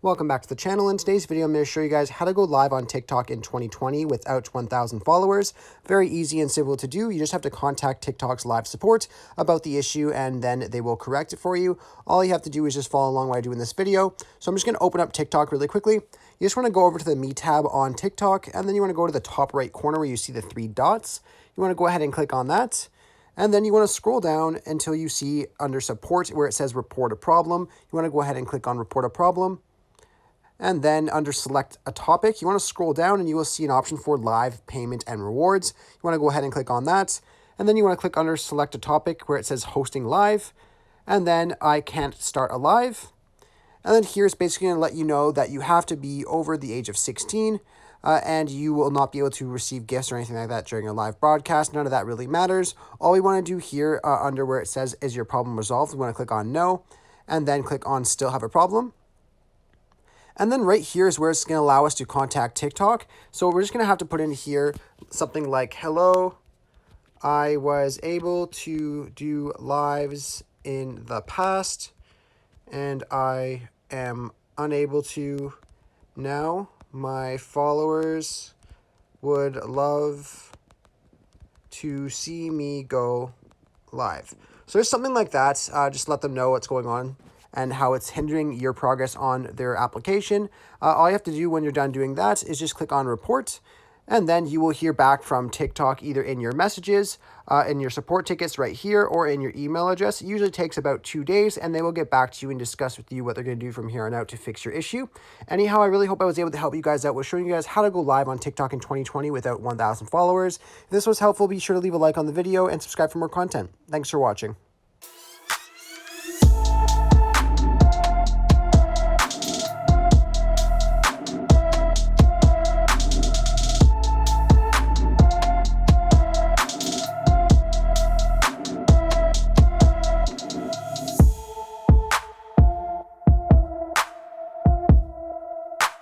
Welcome back to the channel. In today's video, I'm going to show you guys how to go live on TikTok in 2020 without 1,000 followers. Very easy and simple to do. You just have to contact TikTok's live support about the issue and then they will correct it for you. All you have to do is just follow along while I do in this video. So I'm just going to open up TikTok really quickly. You just want to go over to the Me tab on TikTok and then you want to go to the top right corner where you see the three dots. You want to go ahead and click on that. And then you want to scroll down until you see under support where it says report a problem. You want to go ahead and click on report a problem. And then under select a topic, you want to scroll down and you will see an option for live payment and rewards. You want to go ahead and click on that. And then you want to click under select a topic where it says hosting live. And then I can't start a live. And then here it's basically going to let you know that you have to be over the age of 16 and you will not be able to receive gifts or anything like that during a live broadcast. None of that really matters. All we want to do here under where it says, is your problem resolved? We want to click on no and then click on still have a problem. And then right here is where it's going to allow us to contact TikTok. So we're just going to have to put in here something like, hello, I was able to do lives in the past and I am unable to now. My followers would love to see me go live. So there's something like that. Just let them know what's going on and how it's hindering your progress on their application. All you have to do when you're done doing that is just click on report, and then you will hear back from TikTok either in your messages, in your support tickets right here, or in your email address. It usually takes about 2 days, and they will get back to you and discuss with you what they're going to do from here on out to fix your issue. Anyhow, I really hope I was able to help you guys out with showing you guys how to go live on TikTok in 2020 without 1,000 followers. If this was helpful, be sure to leave a like on the video and subscribe for more content. Thanks for watching.